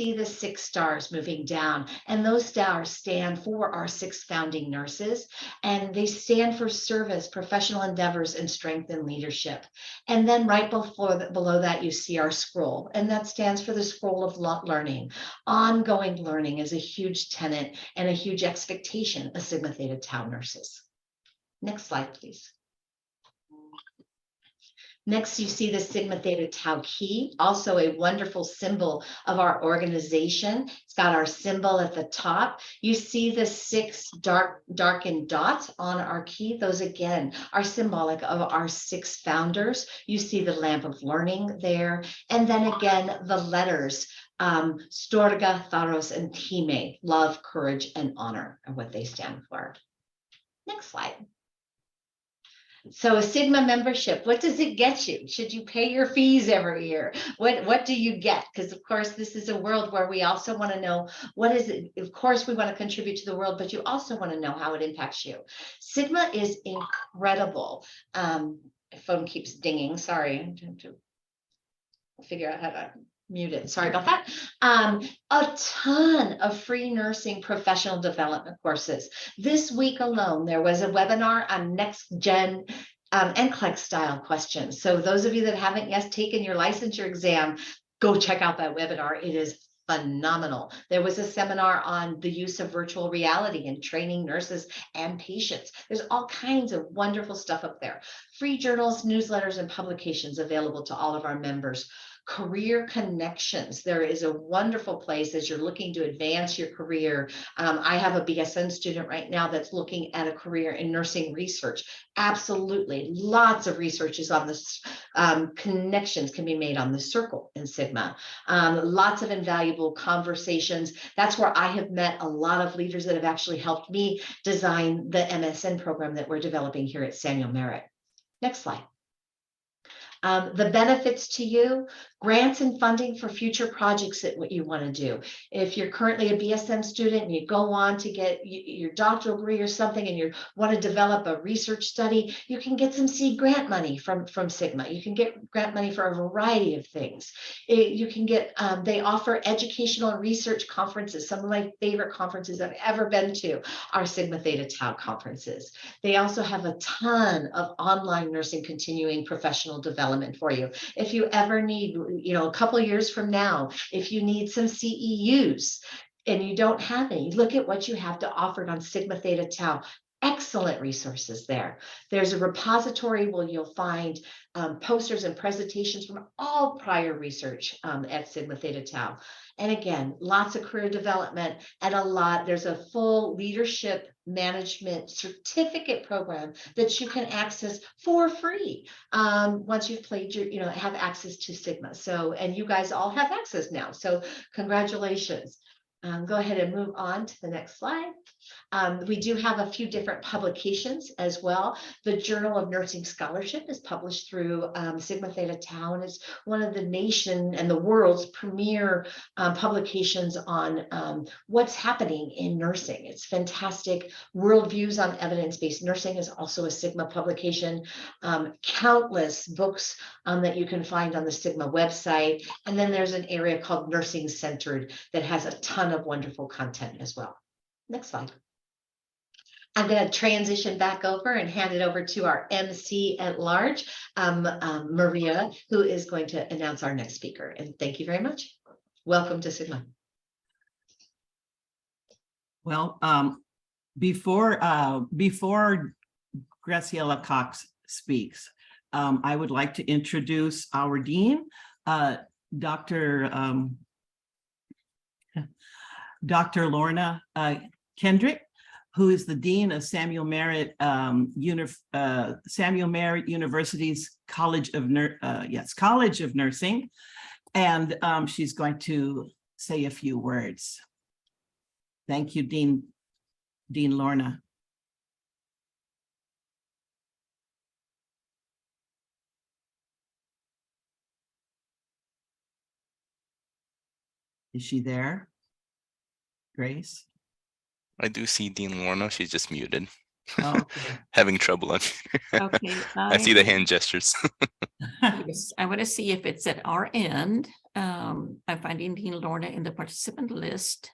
See the 6 stars moving down, and those stars stand for our 6 founding nurses, and they stand for service, professional endeavors, and strength and leadership. And then right below that, you see our scroll, and that stands for the scroll of learning. Ongoing learning is a huge tenet and a huge expectation of Sigma Theta Tau nurses. Next slide, please. Next, you see the Sigma Theta Tau key, also a wonderful symbol of our organization. It's got our symbol at the top. You see the 6 darkened dots on our key. Those, again, are symbolic of our 6 founders. You see the lamp of learning there. And then again, the letters, Storga, Tharos, and Time, love, courage, and honor are what they stand for. Next slide. So a Sigma membership, what does it get you? Should you pay your fees every year? What do you get? Because of course, this is a world where we also want to know what is it. Of course, we want to contribute to the world, but you also want to know how it impacts you. Sigma is incredible. Phone keeps dinging. Sorry, I have to figure out how to mute it. Sorry about that. A ton of free nursing professional development courses. This week alone, there was a webinar on next gen NCLEX style questions. So those of you that haven't yet taken your licensure exam, go check out that webinar. It is phenomenal. There was a seminar on the use of virtual reality and training nurses and patients. There's all kinds of wonderful stuff up there. Free journals, newsletters, and publications available to all of our members. Career connections. There is a wonderful place as you're looking to advance your career. I have a BSN student right now that's looking at a career in nursing research. Absolutely. Lots of research is on this. Connections can be made on the circle in Sigma. Lots of invaluable conversations. That's where I have met a lot of leaders that have actually helped me design the MSN program that we're developing here at Samuel Merritt. Next slide. The benefits to you, grants and funding for future projects that what you want to do. If you're currently a BSN student and you go on to get your doctoral degree or something and you want to develop a research study, you can get some seed grant money from Sigma. You can get grant money for a variety of things. You can get, they offer educational and research conferences. Some of my favorite conferences I've ever been to are Sigma Theta Tau conferences. They also have a ton of online nursing continuing professional development for you. If you ever need, a couple of years from now, if you need some CEUs and you don't have any, look at what you have to offer on Sigma Theta Tau. Excellent resources there. There's a repository where you'll find posters and presentations from all prior research at Sigma Theta Tau. And again, lots of career development and there's a full leadership management certificate program that you can access for free once you've played have access to Sigma. So, and you guys all have access now. So congratulations. Go ahead and move on to the next slide. We do have a few different publications as well. The Journal of Nursing Scholarship is published through Sigma Theta Tau, and it's one of the nation and the world's premier publications on what's happening in nursing. It's fantastic. Worldviews on Evidence-Based Nursing is also a Sigma publication. Countless books that you can find on the Sigma website. And then there's an area called Nursing Centered that has a ton of wonderful content as well. Next slide. I'm going to transition back over and hand it over to our MC at large, Maria, who is going to announce our next speaker. And thank you very much. Welcome to Sigma. Well, before Graciela Cox speaks, I would like to introduce our dean, Dr. Lorna Kendrick, who is the dean of Samuel Merritt University's College of Nursing, and she's going to say a few words. Thank you, Dean Lorna. Is she there? Grace? I do see Dean Lorna. She's just muted. Oh, okay. Having trouble on Okay. I see the hand gestures. I want to see if it's at our end. I'm finding Dean Lorna in the participant list.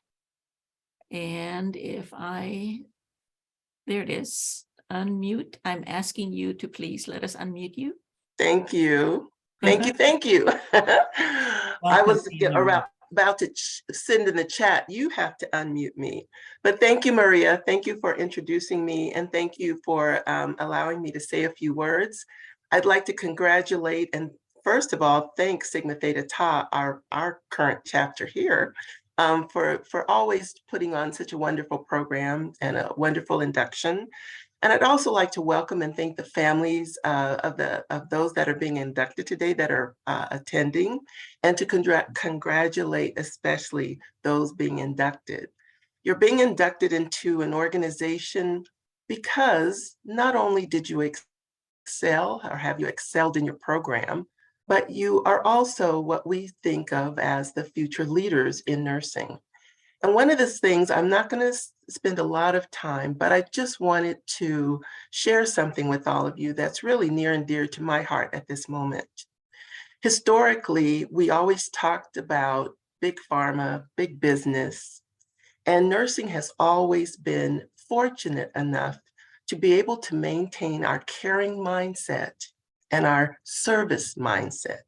And if there it is, unmute. I'm asking you to please let us unmute you. Thank you. Thank you. Thank you. I Welcome, was Dean Lorna. about to send in the chat. You have to unmute me. But thank you, Maria. Thank you for introducing me. And thank you for allowing me to say a few words. I'd like to congratulate and first of all, thank Sigma Theta Tau, our current chapter here, for always putting on such a wonderful program and a wonderful induction. And I'd also like to welcome and thank the families of those that are being inducted today that are attending, and to congratulate especially those being inducted. You're being inducted into an organization because not only did you excel or have you excelled in your program, but you are also what we think of as the future leaders in nursing. And one of the things, I'm not going to spend a lot of time, but I just wanted to share something with all of you that's really near and dear to my heart at this moment. Historically, we always talked about big pharma, big business, and nursing has always been fortunate enough to be able to maintain our caring mindset and our service mindset.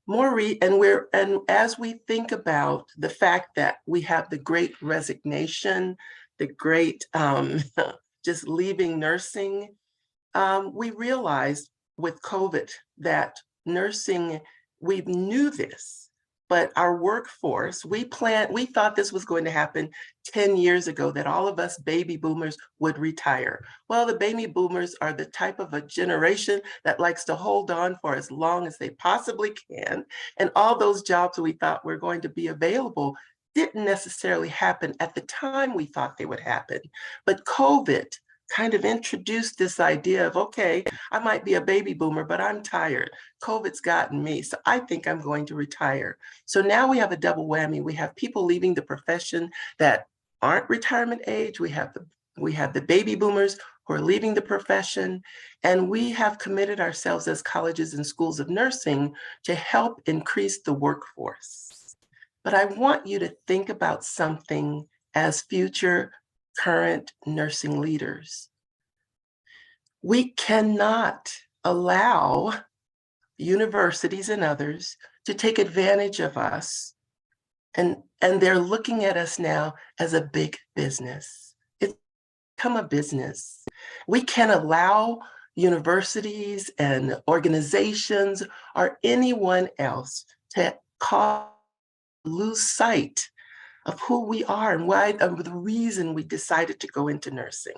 And as we think about the fact that we have the great resignation, the great just leaving nursing, we realized with COVID that nursing, we knew this, but our workforce, we thought this was going to happen 10 years ago, that all of us baby boomers would retire. Well, the baby boomers are the type of a generation that likes to hold on for as long as they possibly can. And all those jobs we thought were going to be available didn't necessarily happen at the time we thought they would happen. But COVID kind of introduced this idea of, okay, I might be a baby boomer, but I'm tired. COVID's gotten me, so I think I'm going to retire. So now we have a double whammy. We have people leaving the profession that aren't retirement age. We have the baby boomers who are leaving the profession, and we have committed ourselves as colleges and schools of nursing to help increase the workforce. But I want you to think about something as future current nursing leaders. We cannot allow universities and others to take advantage of us. And they're looking at us now as a big business. It's become a business. We can't allow universities and organizations or anyone else to lose sight of who we are and why, of the reason we decided to go into nursing.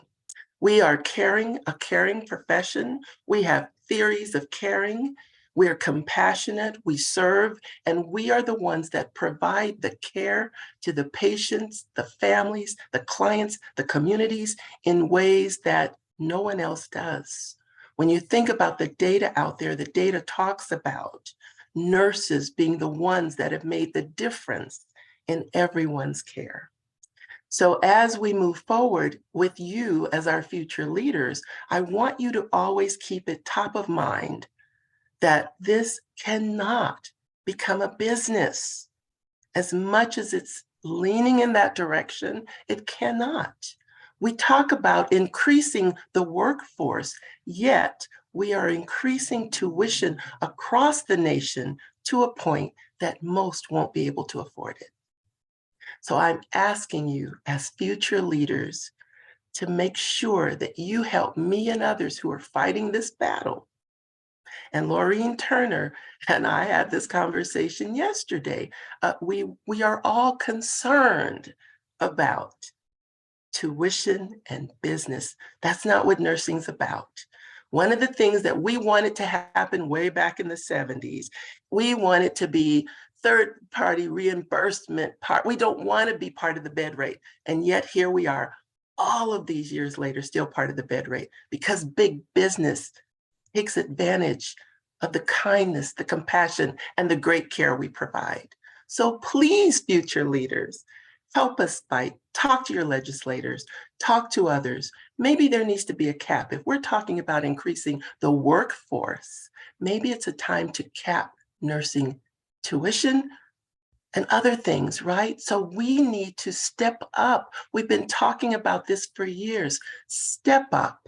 We are a caring profession. We have theories of caring. We are compassionate, we serve, and we are the ones that provide the care to the patients, the families, the clients, the communities in ways that no one else does. When you think about the data out there, the data talks about nurses being the ones that have made the difference in everyone's care. So as we move forward with you as our future leaders, I want you to always keep it top of mind that this cannot become a business. As much as it's leaning in that direction, it cannot. We talk about increasing the workforce, yet we are increasing tuition across the nation to a point that most won't be able to afford it. So I'm asking you as future leaders to make sure that you help me and others who are fighting this battle. And Laureen Turner and I had this conversation yesterday. We are all concerned about tuition and business. That's not what nursing's about. One of the things that we wanted to happen way back in the 70s, we wanted to be third-party reimbursement part. We don't want to be part of the bed rate. And yet here we are, all of these years later, still part of the bed rate because big business takes advantage of the kindness, the compassion, and the great care we provide. So please, future leaders, help us fight. Talk to your legislators, talk to others. Maybe there needs to be a cap. If we're talking about increasing the workforce, maybe it's a time to cap nursing tuition and other things, right? So we need to step up. We've been talking about this for years. Step up,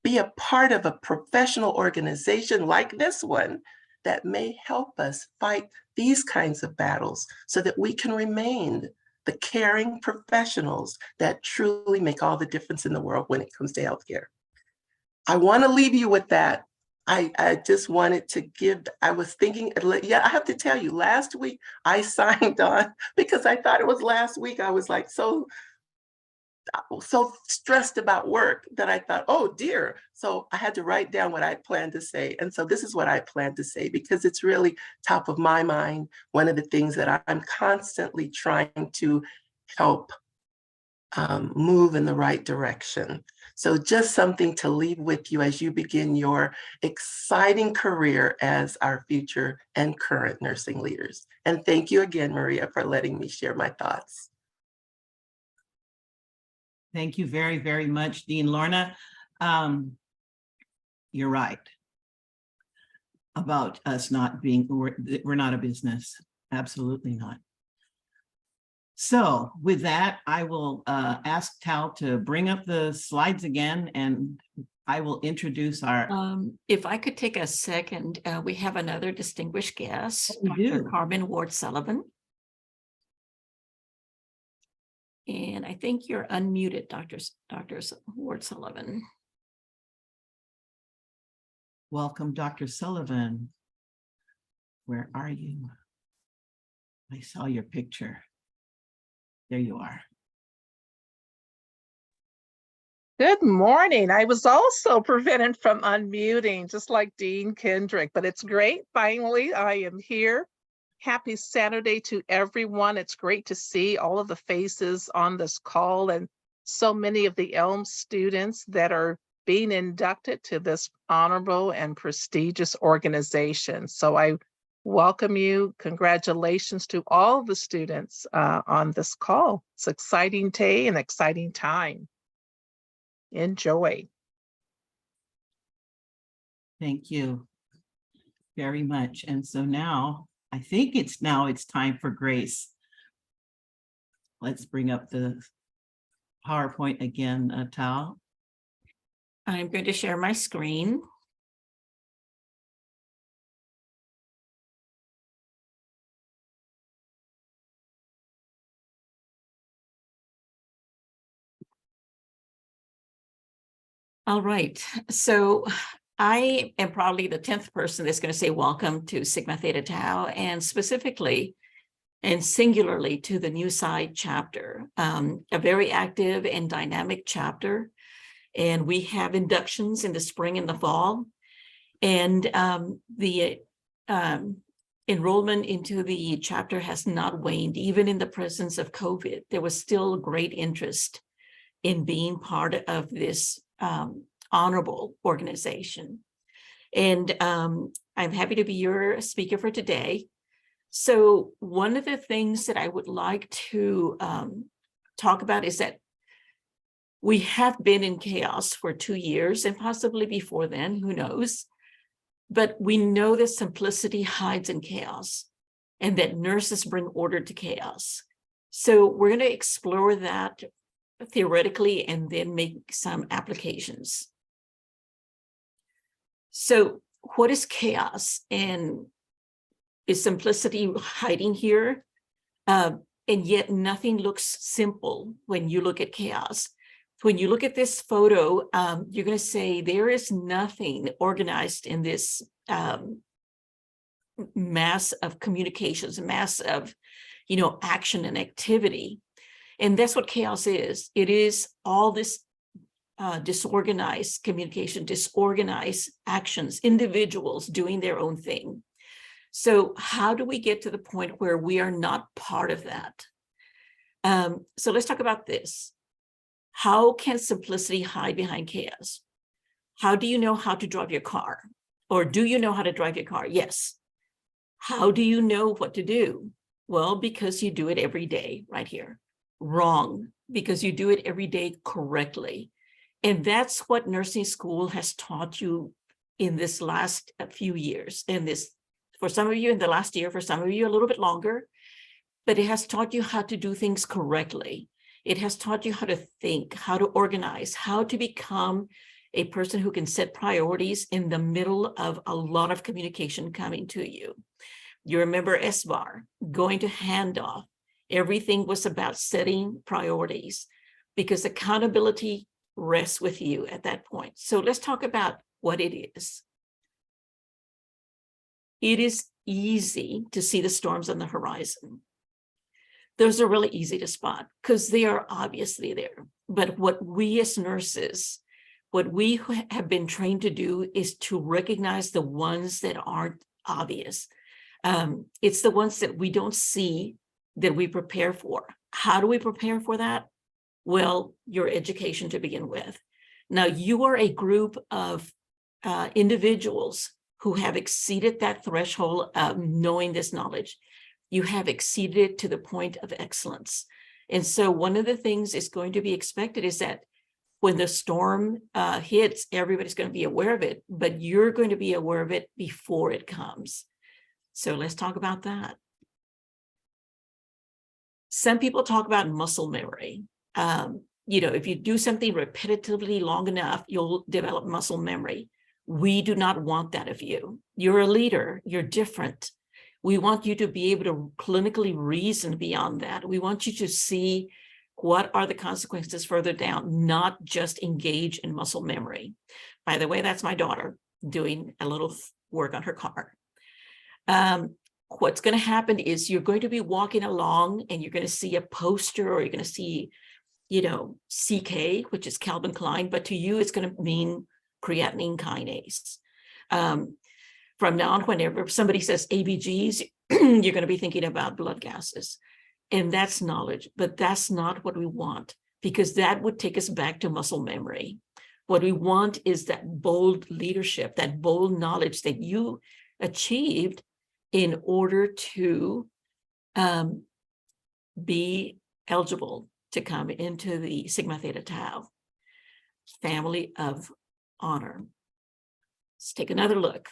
be a part of a professional organization like this one that may help us fight these kinds of battles so that we can remain the caring professionals that truly make all the difference in the world when it comes to healthcare. I want to leave you with that. I just wanted to give, I was thinking, yeah, I have to tell you, last week I signed on because I thought it was last week. I was like so stressed about work that I thought, oh dear. So I had to write down what I planned to say. And so this is what I plan to say because it's really top of my mind. One of the things that I'm constantly trying to help move in the right direction. So just something to leave with you as you begin your exciting career as our future and current nursing leaders. And thank you again, Maria, for letting me share my thoughts. Thank you very, very much, Dean Lorna. You're right about us not being, we're not a business. Absolutely not. So with that, I will ask Tal to bring up the slides again, and I will introduce our. If I could take a second, we have another distinguished guest, We Dr. do. Carmen Ward-Sullivan. And I think you're unmuted, Dr. Ward-Sullivan. Welcome, Dr. Sullivan. Where are you? I saw your picture. There you are. Good morning. I was also prevented from unmuting, just like Dean Kendrick, but it's great. Finally, I am here. Happy Saturday to everyone. It's great to see all of the faces on this call and so many of the Elm students that are being inducted to this honorable and prestigious organization. So I welcome you. Congratulations to all the students on this call. It's an exciting day and exciting time. Enjoy. Thank you very much. And so now, I think it's time for Grace. Let's bring up the PowerPoint again, Tal. I'm going to share my screen. All right, so I am probably the 10th person that's going to say welcome to Sigma Theta Tau, and specifically and singularly to the New Side chapter, a very active and dynamic chapter. And we have inductions in the spring and the fall. And the enrollment into the chapter has not waned, even in the presence of COVID. There was still great interest in being part of this honorable organization. And I'm happy to be your speaker for today. So one of the things that I would like to talk about is that we have been in chaos for 2 years and possibly before then, who knows? But we know that simplicity hides in chaos and that nurses bring order to chaos. So we're going to explore that theoretically and then make some applications. So what is chaos, and is simplicity hiding here? And yet nothing looks simple when you look at chaos. When you look at this photo, you're going to say there is nothing organized in this mass of communications, mass of, action and activity. And that's what chaos is. It is all this disorganized communication, disorganized actions, individuals doing their own thing. So how do we get to the point where we are not part of that? So let's talk about this. How can simplicity hide behind chaos? How do you know how to drive your car? Or do you know how to drive your car? Yes. How do you know what to do? Well, because you do it every day right here. Wrong, because you do it every day correctly. And that's what nursing school has taught you in this last few years, in this For some of you in the last year, for some of you a little bit longer, but it has taught you how to do things correctly. It has taught you how to think, how to organize, how to become a person who can set priorities in the middle of a lot of communication coming to you. You remember SBAR, going to handoff. Everything was about setting priorities because accountability rests with you at that point. So let's talk about what it is. It is easy to see the storms on the horizon. Those are really easy to spot because they are obviously there. But what we as nurses, what we have been trained to do is to recognize the ones that aren't obvious. It's the ones that we don't see that we prepare for. How do we prepare for that? Well, your education to begin with. Now, you are a group of individuals who have exceeded that threshold of knowing this knowledge. You have exceeded it to the point of excellence. And so one of the things is going to be expected is that when the storm hits, everybody's going to be aware of it, but you're going to be aware of it before it comes. So let's talk about that. Some people talk about muscle memory. If you do something repetitively long enough, you'll develop muscle memory. We do not want that of you. You're a leader, you're different. We want you to be able to clinically reason beyond that. We want you to see what are the consequences further down, not just engage in muscle memory. By the way, that's my daughter doing a little work on her car. What's going to happen is you're going to be walking along and you're going to see a poster or you're going to see, CK, which is Calvin Klein, but to you, it's going to mean creatinine kinase. From now on, whenever somebody says ABGs, you're going to be thinking about blood gases. And that's knowledge, but that's not what we want because that would take us back to muscle memory. What we want is that bold leadership, that bold knowledge that you achieved in order to be eligible to come into the Sigma Theta Tau family of honor. Let's take another look.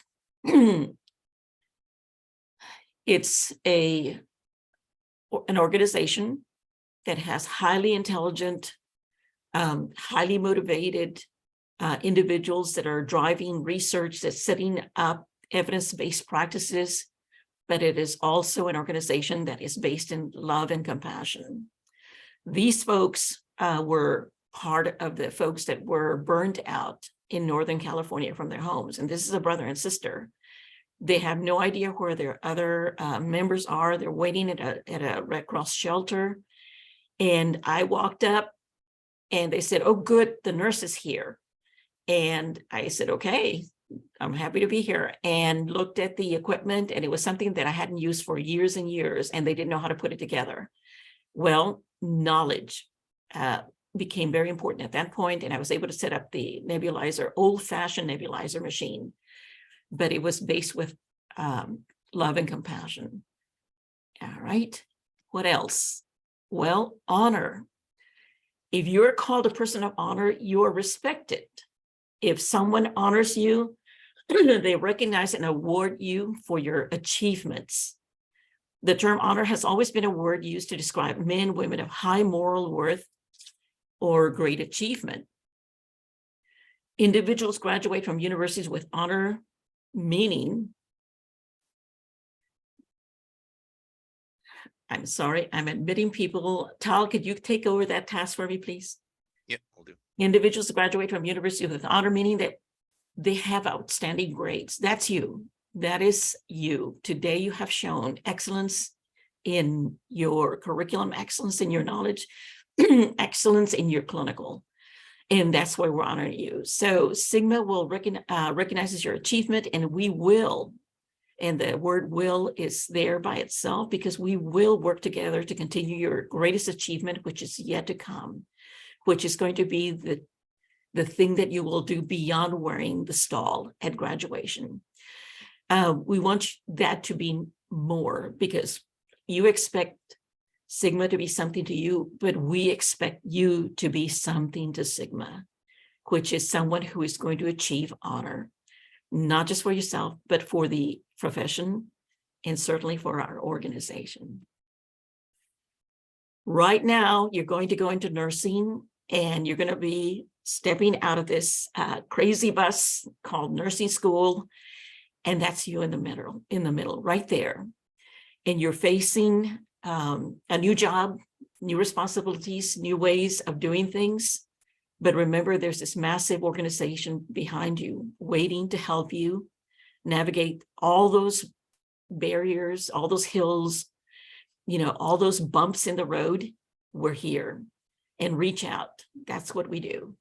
It's an organization that has highly intelligent, highly motivated individuals that are driving research, that's setting up evidence-based practices, but it is also an organization that is based in love and compassion. These folks were part of the folks that were burned out in Northern California from their homes. And this is a brother and sister. They have no idea where their other members are. They're waiting at a Red Cross shelter. And I walked up and they said, "Oh, good, the nurse is here." And I said, "Okay, I'm happy to be here," and looked at the equipment, and it was something that I hadn't used for years and years, and they didn't know how to put it together. Well, knowledge became very important at that point, and I was able to set up the nebulizer, old-fashioned nebulizer machine, but it was based with love and compassion. All right, what else? Well, honor. If you're called a person of honor, you're respected. If someone honors you, they recognize and award you for your achievements. The term honor has always been a word used to describe men, women of high moral worth or great achievement. Individuals graduate from universities with honor, meaning, I'm sorry, I'm admitting people. Tal, could you take over that task for me, please? Yeah, I'll do. Individuals graduate from university with honor, meaning that they have outstanding grades. That's you. That is you. Today you have shown excellence in your curriculum, excellence in your knowledge, excellence in your clinical. And that's why we're honoring you. So Sigma will recognizes your achievement, and we will, and the word will is there by itself because we will work together to continue your greatest achievement, which is yet to come, which is going to be the thing that you will do beyond wearing the stall at graduation. We want that to be more because you expect Sigma to be something to you, but we expect you to be something to Sigma, which is someone who is going to achieve honor, not just for yourself, but for the profession and certainly for our organization. Right now, you're going to go into nursing, and you're going to be stepping out of this crazy bus called nursing school, and that's you in the middle, right there. And you're facing a new job, new responsibilities, new ways of doing things. But remember, there's this massive organization behind you waiting to help you navigate all those barriers, all those hills, all those bumps in the road. We're here, and reach out. That's what we do.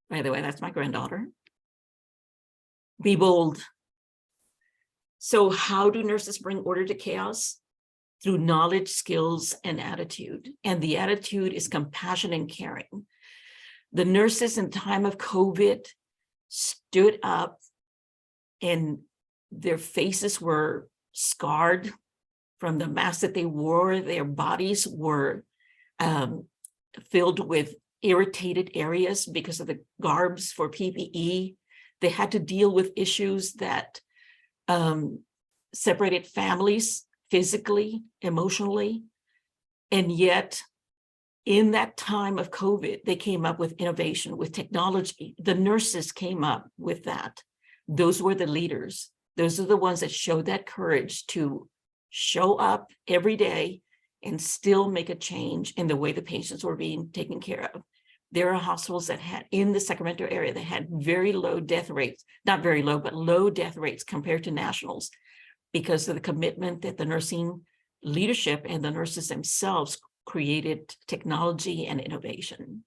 By the way, that's my granddaughter. Be bold. So how do nurses bring order to chaos? Through knowledge, skills, and attitude. And the attitude is compassion and caring. The nurses in time of COVID stood up, and their faces were scarred from the mask that they wore. Their bodies were filled with irritated areas because of the garbs for PPE. They had to deal with issues that separated families physically, emotionally. And yet, in that time of COVID, they came up with innovation, with technology. The nurses came up with that. Those were the leaders. Those are the ones that showed that courage to show up every day and still make a change in the way the patients were being taken care of. There are hospitals that had, in the Sacramento area, that had very low death rates, not very low, but low death rates compared to nationals, because of the commitment that the nursing leadership and the nurses themselves created technology and innovation.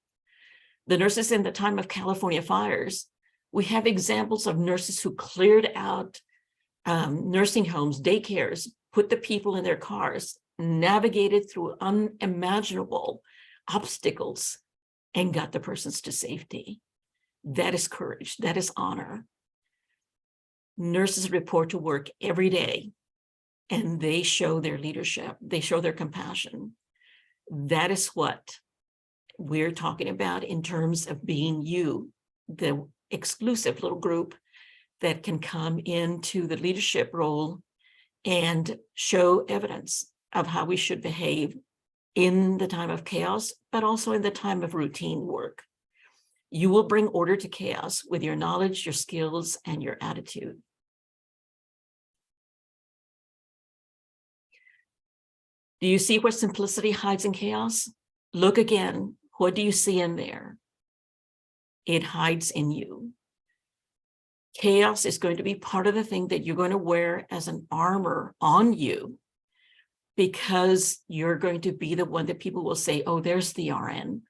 The nurses in the time of California fires, we have examples of nurses who cleared out nursing homes, daycares, put the people in their cars, navigated through unimaginable obstacles, and got the persons to safety. That is courage. That is honor. Nurses report to work every day, and they show their leadership. They show their compassion. That is what we're talking about in terms of being you, the exclusive little group that can come into the leadership role and show evidence of how we should behave in the time of chaos, but also in the time of routine work. You will bring order to chaos with your knowledge, your skills, and your attitude. Do you see where simplicity hides in chaos? Look again. What do you see in there? It hides in you. Chaos is going to be part of the thing that you're going to wear as an armor on you, because you're going to be the one that people will say, oh, there's the RN.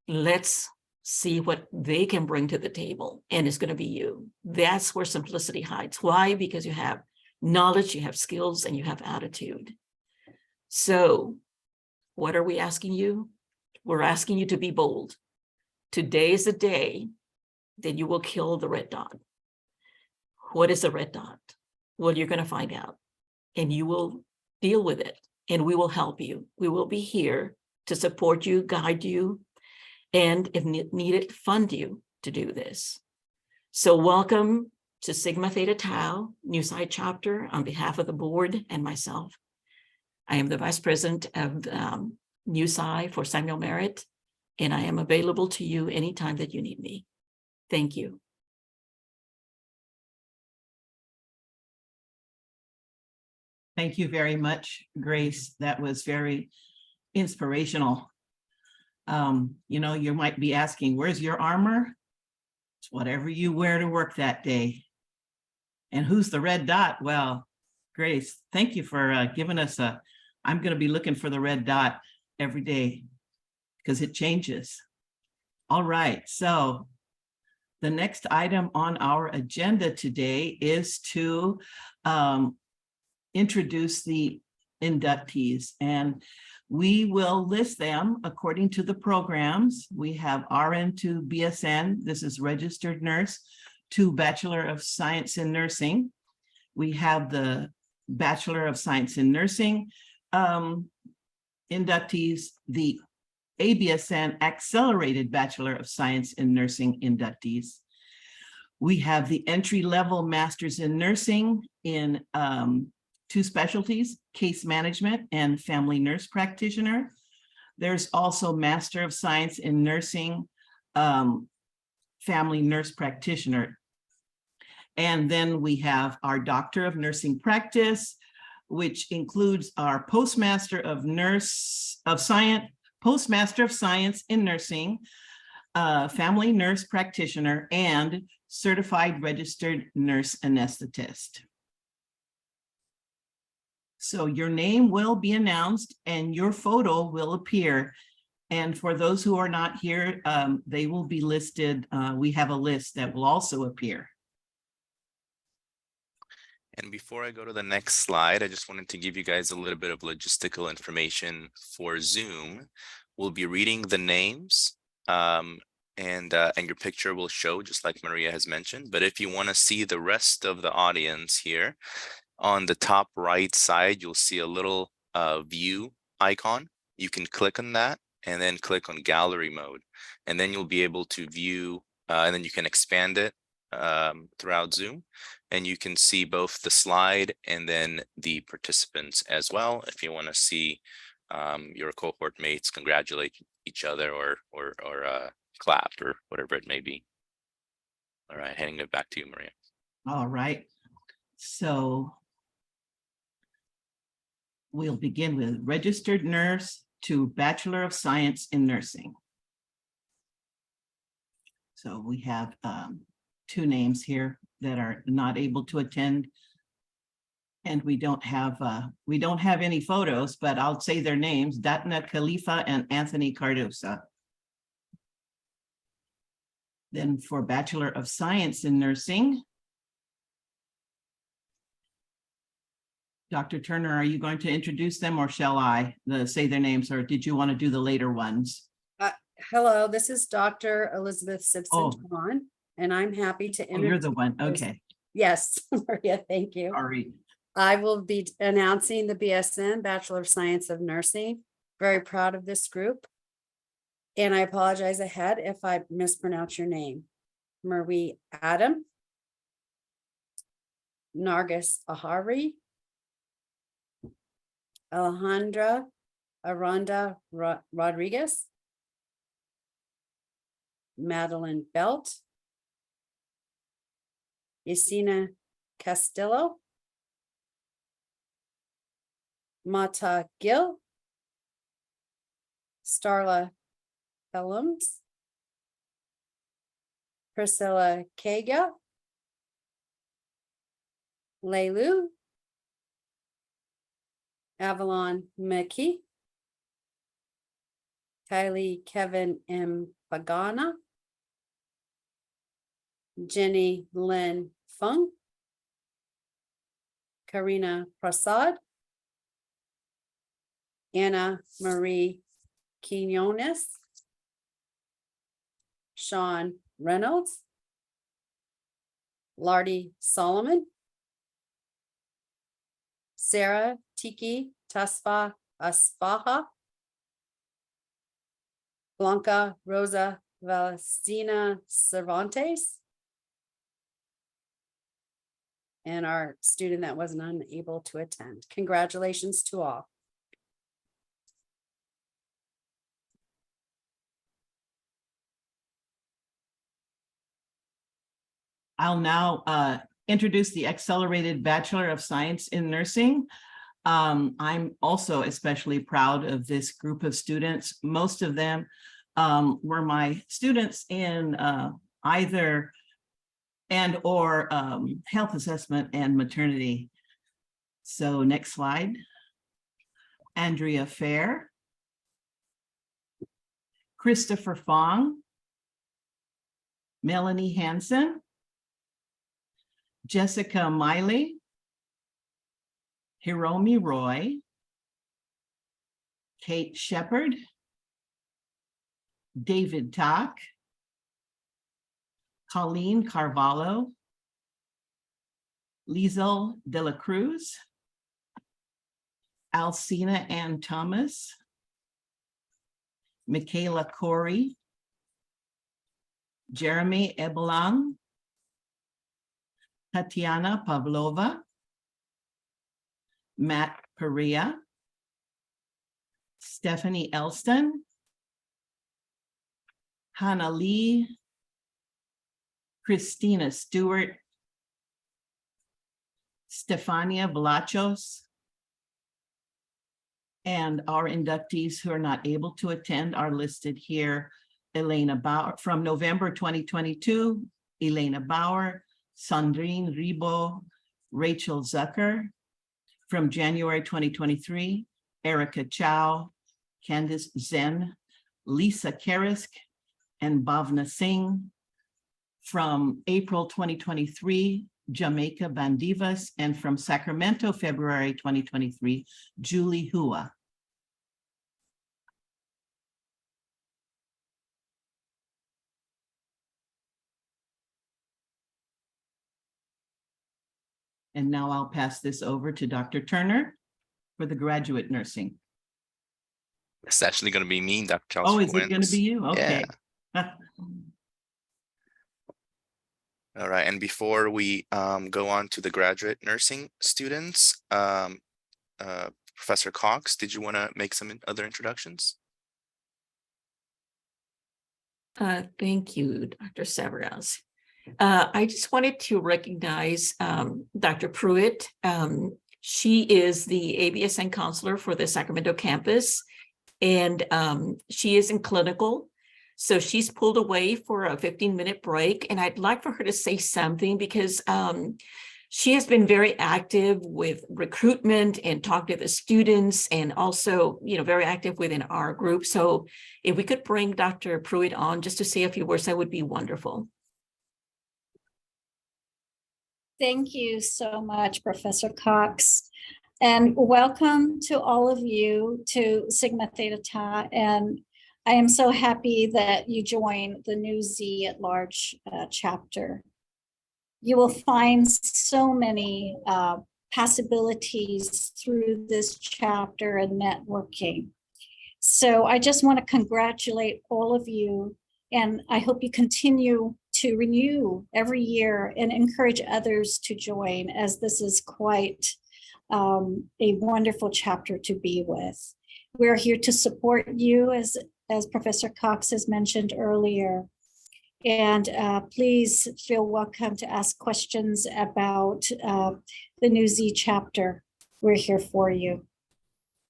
Let's see what they can bring to the table. And it's going to be you. That's where simplicity hides. Why? Because you have knowledge, you have skills, and you have attitude. So what are we asking you? We're asking you to be bold. Today is the day that you will kill the red dot. What is a red dot? Well, you're going to find out, and you will deal with it, and we will help you. We will be here to support you, guide you, and if needed, fund you to do this. So welcome to Sigma Theta Tau, New Side Chapter, on behalf of the board and myself. I am the Vice President of New Sci for Samuel Merritt, and I am available to you anytime that you need me. Thank you. Thank you very much, Grace. That was very inspirational. You might be asking, where's your armor? It's whatever you wear to work that day. And who's the red dot? Well, Grace, thank you for giving us I'm going to be looking for the red dot every day because it changes. All right, so the next item on our agenda today is to introduce the inductees, and we will list them according to the programs. We have RN to BSN, this is registered nurse, to Bachelor of Science in Nursing. We have the Bachelor of Science in Nursing inductees, the ABSN Accelerated Bachelor of Science in Nursing inductees. We have the entry-level Masters in Nursing in 2 specialties, case management and family nurse practitioner. There's also Master of Science in Nursing, family nurse practitioner. And then we have our Doctor of Nursing Practice, which includes our Postmaster of Science in Nursing, family nurse practitioner, and certified registered nurse anesthetist. So your name will be announced and your photo will appear. And for those who are not here, they will be listed. We have a list that will also appear. And before I go to the next slide, I just wanted to give you guys a little bit of logistical information for Zoom. We'll be reading the names and your picture will show, just like Maria has mentioned. But if you want to see the rest of the audience here, on the top right side, you'll see a little view icon. You can click on that and then click on gallery mode. And then you'll be able to view, and then you can expand it throughout Zoom. And you can see both the slide and then the participants as well. If you want to see your cohort mates congratulate each other or clap or whatever it may be. All right, handing it back to you, Maria. All right. So we'll begin with registered nurse to Bachelor of Science in Nursing. So we have 2 names here that are not able to attend. And we don't have any photos, but I'll say their names: Datna Khalifa and Anthony Cardosa. Then for Bachelor of Science in Nursing, Dr. Turner, are you going to introduce them or shall I say their names, or did you want to do the later ones? Hello, this is Dr. Elizabeth Oh. Simpson-Twan, and I'm happy to Oh, you're the introduce. one. Okay. Yes, Maria, thank you. Sorry. I will be announcing the BSN, Bachelor of Science of Nursing. Very proud of this group. And I apologize ahead if I mispronounce your name. Marie Adam, Nargis Ahari, Alejandra Aranda Rodriguez, Madeline Belt, Yesenia Castillo, Mata Gill, Starla Helms, Priscilla Kaga, Leilu, Avalon McKee, Kylie Kevin M. Pagana, Jenny Lynn Fung, Karina Prasad, Anna Marie Quinones, Sean Reynolds, Lardy Solomon, Sarah Tiki Tasfa Asfaha, Blanca Rosa Valestina Cervantes, and our student that was unable to attend. Congratulations to all. I'll now introduce the Accelerated Bachelor of Science in Nursing. I'm also especially proud of this group of students. Most of them were my students in either and or health assessment and maternity. So next slide. Andrea Fair, Christopher Fong, Melanie Hansen, Jessica Miley, Hiromi Roy, Kate Shepard, David Tack, Colleen Carvalho, Lizel de la Cruz, Alcina Ann Thomas, Michaela Corey, Jeremy Ebelang, Tatiana Pavlova, Matt Perea, Stephanie Elston, Hannah Lee, Christina Stewart, Stefania Velachos, and our inductees who are not able to attend are listed here. Elena Bauer, from November 2022, Elena Bauer, Sandrine Ribo, Rachel Zucker. From January 2023, Erica Chow, Candice Zen, Lisa Karisk, and Bhavna Singh. From April 2023, Jamaica Bandivas, and from Sacramento, February 2023, Julie Hua. And now I'll pass this over to Dr. Turner for the graduate nursing. It's actually going to be me, Dr. Charles. Oh, is it going to be you? Okay. All right, and before we go on to the graduate nursing students, Professor Cox, did you want to make some other introductions? Thank you, Dr. Severance. I just wanted to recognize Dr. Pruitt. She is the ABSN counselor for the Sacramento campus, and she is in clinical. So she's pulled away for a 15-minute break, and I'd like for her to say something because she has been very active with recruitment and talk to the students, and also, very active within our group. So if we could bring Dr. Pruitt on just to say a few words, that would be wonderful. Thank you so much, Professor Cox. And welcome to all of you to Sigma Theta Tau. And I am so happy that you joined the new Z at Large chapter. You will find so many possibilities through this chapter and networking. So I just want to congratulate all of you, and I hope you continue to renew every year and encourage others to join, as this is quite a wonderful chapter to be with. We're here to support you, as Professor Cox has mentioned earlier. And please feel welcome to ask questions about the new Z chapter. We're here for you.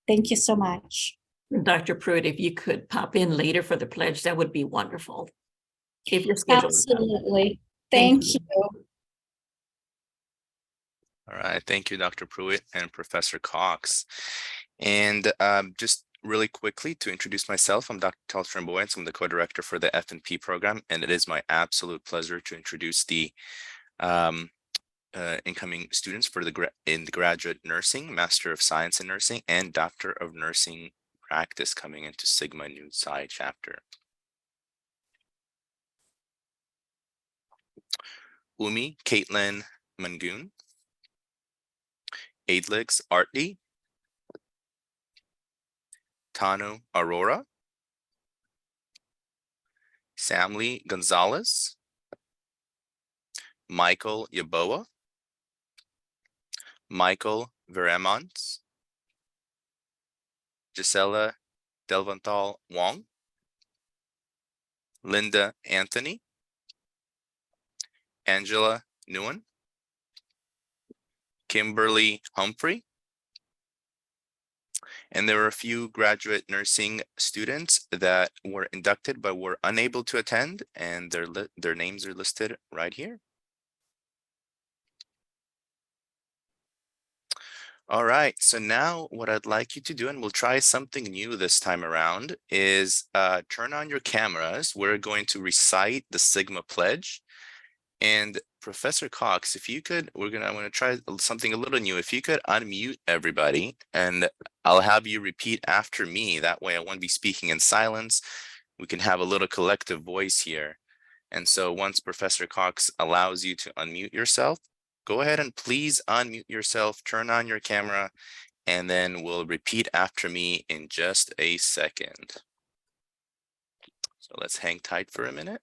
Thank you so much. Dr. Pruitt, if you could pop in later for the pledge, that would be wonderful. If you're scheduled. Absolutely. Thank you. All right, thank you, Dr. Pruitt and Professor Cox. And just really quickly to introduce myself, I'm Dr. Charles Framboyance. I'm the co-director for the F&P program, and it is my absolute pleasure to introduce the incoming students for in the graduate nursing, Master of Science in Nursing, and Doctor of Nursing practice coming into Sigma Nu Psi chapter. Umi Caitlin Mangoon, Aidlix Artdi, Tanu Aurora, Samly Gonzalez, Michael Yaboa, Michael Veremont, Gisela Delvantal Wong, Linda Anthony, Angela Nguyen, Kimberly Humphrey, and there were a few graduate nursing students that were inducted but were unable to attend, and their names are listed right here. All right, so now what I'd like you to do, and we'll try something new this time around, is turn on your cameras. We're going to recite the Sigma Pledge. And Professor Cox, if you could, I'm going to try something a little new. If you could unmute everybody, and I'll have you repeat after me. That way I won't be speaking in silence. We can have a little collective voice here. And so once Professor Cox allows you to unmute yourself, go ahead and please unmute yourself, turn on your camera, and then we'll repeat after me in just a second. So let's hang tight for a minute.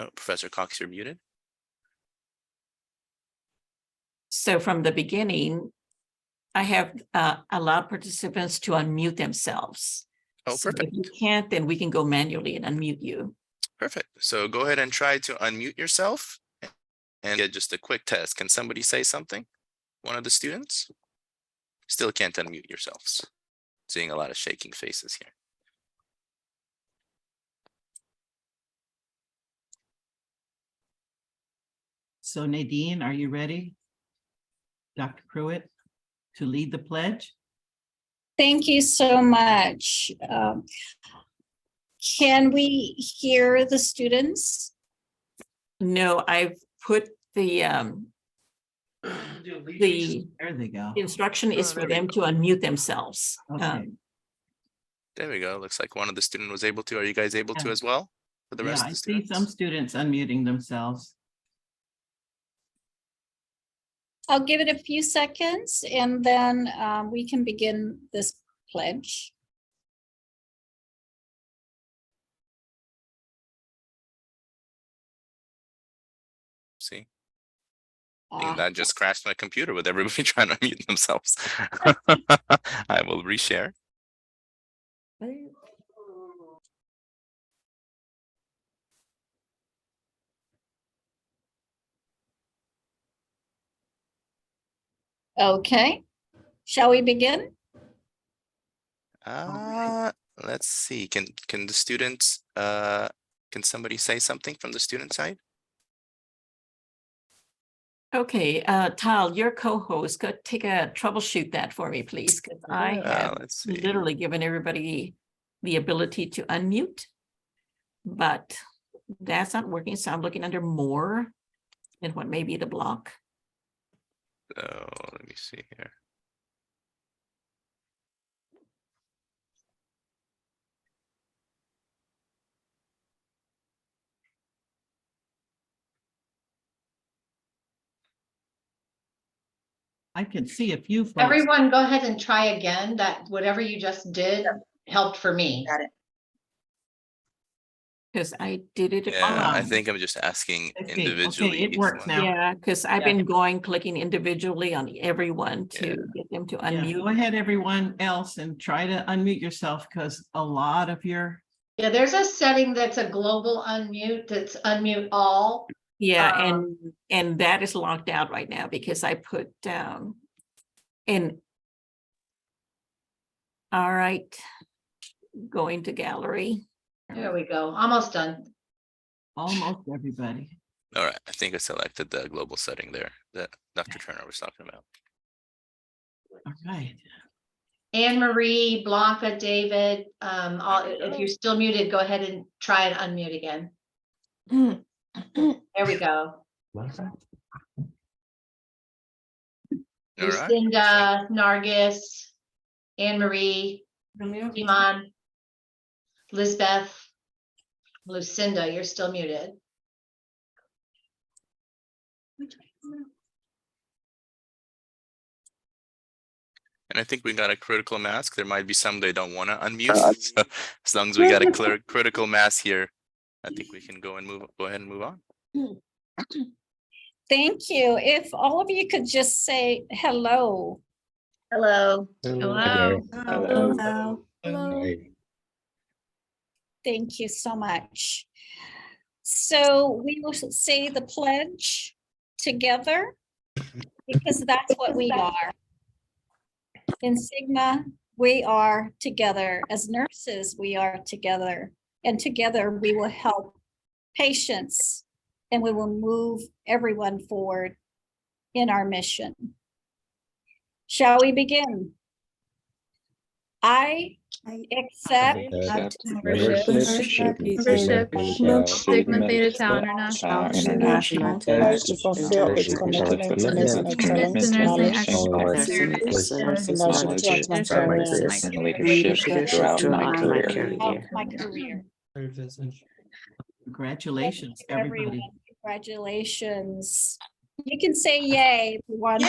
Oh, Professor Cox, you're muted. So from the beginning, I have allowed participants to unmute themselves. Oh, So perfect. if you can't, then we can go manually and unmute you. Perfect. So go ahead and try to unmute yourself and get just a quick test. Can somebody say something? One of the students? Still can't unmute yourselves. Seeing a lot of shaking faces here. So Nadine, are you ready? Dr. Pruitt, to lead the pledge? Thank you so much. Can we hear the students? No, I've put the There they go. instruction is Oh, for there we them to unmute themselves. Okay. There we go. Looks like one of the student was able to. Are you guys able to Yeah. as well? For the Yeah, rest of I the see some students? students unmuting themselves. I'll give it a few seconds and then we can begin this pledge. See, Ah, and that just crashed my computer with everybody trying to unmute themselves. I will reshare. Okay, shall we begin? Let's see. Can the students can somebody say something from the student side? Okay, Tal, your co-host, go take a troubleshoot that for me, please, because I have Let's see. literally given everybody the ability to unmute. But that's not working, so I'm looking under more and what may be the block. So let me see here. I can see a few folks. Everyone, go ahead and try again. That whatever you just did helped for me. Because I did it. Yeah, I on. think I'm just asking Okay, individually. it each works one. now. Yeah, because I've Yeah. been clicking individually on everyone to Yeah. get them to Yeah, unmute. go ahead, everyone else, and try to unmute yourself because a lot of your, Yeah, there's a setting that's a global unmute, that's unmute all. Yeah, Um, and that is locked out right now because I put down. And all right, going to gallery. There we go. Almost done. almost everybody. All right, I think I selected the global setting there that Dr. Turner was talking about. All right. Anne Marie, Blanca, David, if you're still muted, go ahead and try and unmute again. There we go. All right. Lucinda, Nargis, Anne Marie, Iman, Lisbeth, Lucinda, you're still muted. And I think we got a critical mass. There might be some they don't want to unmute. So as long as we got a clear critical mass here, I think we can go ahead and move on. Thank you. If all of you could just say hello. Hello. Hello. Hello. Thank you so much. So we will say the pledge together because that's what we are. In Sigma, we are together. As nurses, we are together. And together we will help patients and we will move everyone forward in our mission. Shall we begin? I accept Membership Sigma Theta Tau International To fulfill its commitment to nursing excellence, knowledge, service, and leadership throughout my career. of my career. Congratulations, everybody. Everyone, congratulations. You can say yay if you want to.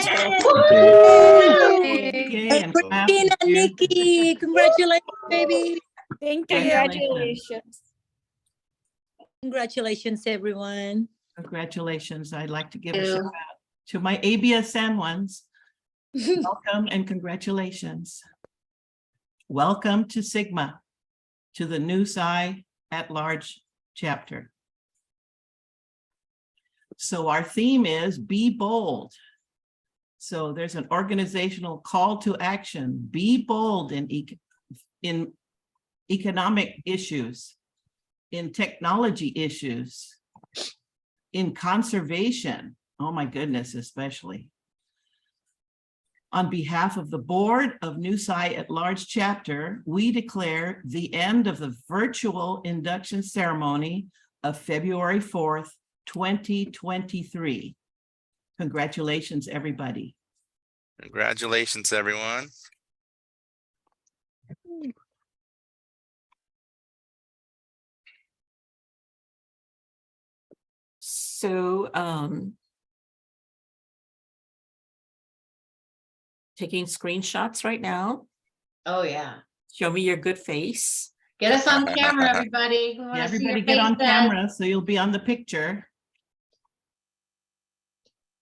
Yay, and clap if you- Nikki, congratulations, baby. Thank Congratulations. Congratulations. Congratulations, everyone. Congratulations. I'd like to give a you. shout out to my ABSN ones. Welcome and congratulations. Welcome to Sigma, to the new Psi at Large chapter. So our theme is be bold. So there's an organizational call to action. Be bold in economic issues, in technology issues, in conservation. Oh my goodness, especially. On behalf of the board of New Psi at Large chapter, we declare the end of the virtual induction ceremony of February 4th, 2023. Congratulations, everybody. Congratulations, everyone. So, taking screenshots right now. Oh, yeah. Show me your good face. Get us on camera, everybody. We wanna see your Everybody get on faces. camera so you'll be on the picture.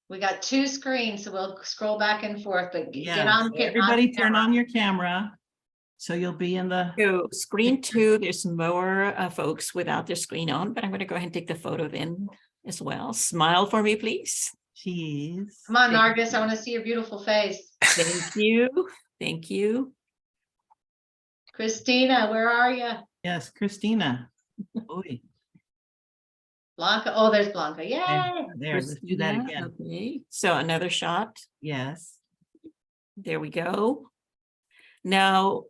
We got 2 screens, so we'll scroll back and forth, but get Yeah, on. so Get everybody on turn camera. on your camera. So you'll be in the, So screen 2, there's more folks without their screen on, but I'm going to go ahead and take the photo then as well. Smile for me, please. cheese. Come on, Nargis, I want to see your beautiful face. Thank you. Thank you. Christina, where are you? Yes, Christina. Oy, Blanca, oh, there's Blanca, yay. there, let's do that Christina, again. Okay, so another shot. Yes. There we go. Now,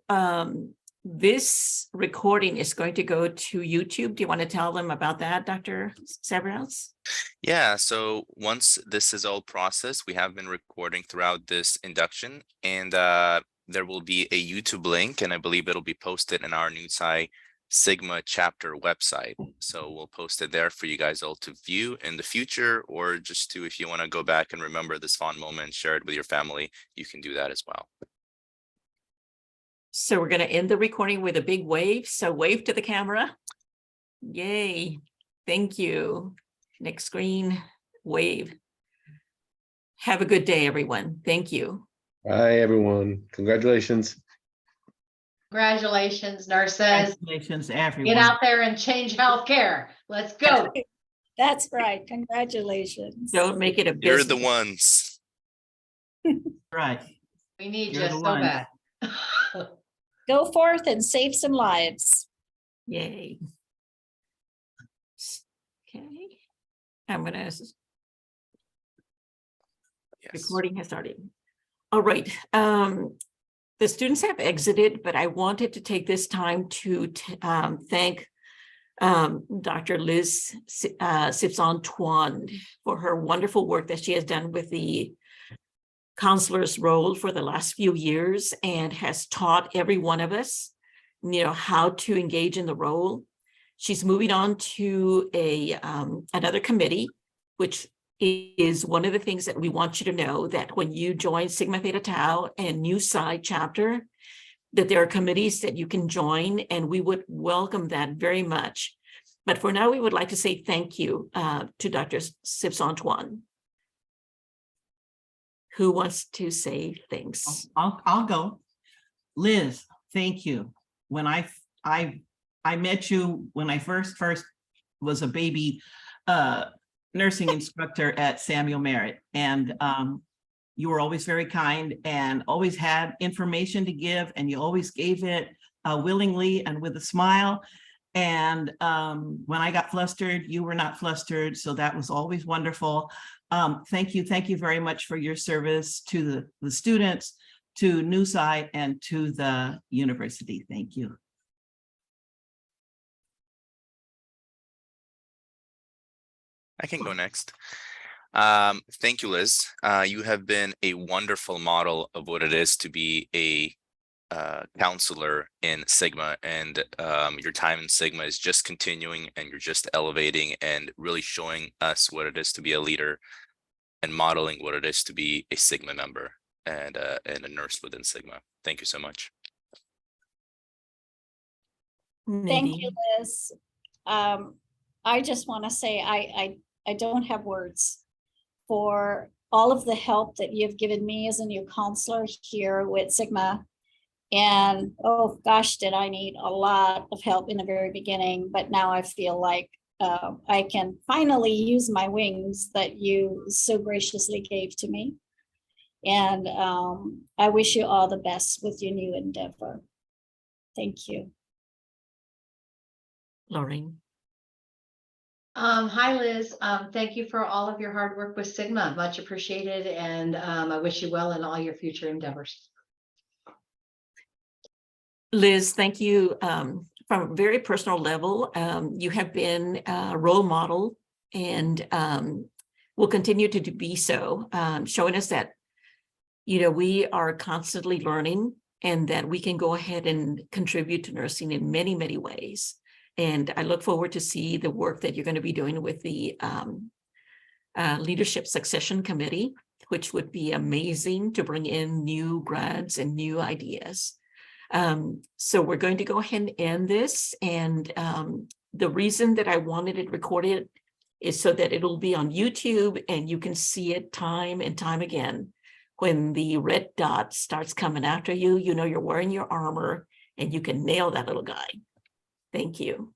this recording is going to go to YouTube. Do you want to tell them about that, Dr. Severance? Yeah, so once this is all processed, we have been recording throughout this induction, and there will be a YouTube link, and I believe it'll be posted in our New Psi Sigma chapter website. So we'll post it there for you guys all to view in the future, or just to, if you want to go back and remember this fond moment, share it with your family, you can do that as well. So we're going to end the recording with a big wave. So wave to the camera. Yay. Thank you. Next screen, wave. Have a good day, everyone. Thank you. Bye, everyone. Congratulations. Congratulations, nurses. Congratulations, Get everyone. out there and change healthcare. Let's go. That's right. Congratulations. Don't make it a You're business. the ones. Right. We need You're you the so one. bad. Go forth and save some lives. Yay. Okay. I'm gonna, Yes. recording has started. All right. The students have exited, but I wanted to take this time to thank Dr. Liz Sipson-Twan for her wonderful work that she has done with the counselor's role for the last few years and has taught every one of us, how to engage in the role. She's moving on to another committee, which is one of the things that we want you to know, that when you join Sigma Theta Tau and New Psi chapter, that there are committees that you can join, and we would welcome that very much. But for now, we would like to say thank you to Dr. Sipson-Twan. Who wants to say thanks? I'll go. Liz, thank you. When I met you when I first was a baby nursing instructor at Samuel Merritt, and you were always very kind and always had information to give, and you always gave it willingly and with a smile. And when I got flustered, you were not flustered, so that was always wonderful. Thank you very much for your service to the students, to New Psi, and to the university. Thank you. I can go next. Thank you, Liz. You have been a wonderful model of what it is to be a counselor in Sigma, and your time in Sigma is just continuing, and you're just elevating and really showing us what it is to be a leader and modeling what it is to be a Sigma member and a nurse within Sigma. Thank you so much. Thank you, Liz. I just want to say, I don't have words for all of the help that you've given me as a new counselor here with Sigma. And oh gosh, did I need a lot of help in the very beginning, but now I feel like I can finally use my wings that you so graciously gave to me. And I wish you all the best with your new endeavor. Thank you. Lauren. Hi, Liz. Thank you for all of your hard work with Sigma. Much appreciated. And I wish you well in all your future endeavors. Liz, thank you. From a very personal level, you have been a role model and will continue to be so, showing us that, you know, we are constantly learning and that we can go ahead and contribute to nursing in many, many ways. And I look forward to see the work that you're going to be doing with the Leadership Succession Committee, which would be amazing to bring in new grads and new ideas. So we're going to go ahead and end this. And the reason that I wanted it recorded is so that it'll be on YouTube and you can see it time and time again. When the red dot starts coming after you, you know you're wearing your armor and you can nail that little guy. Thank you.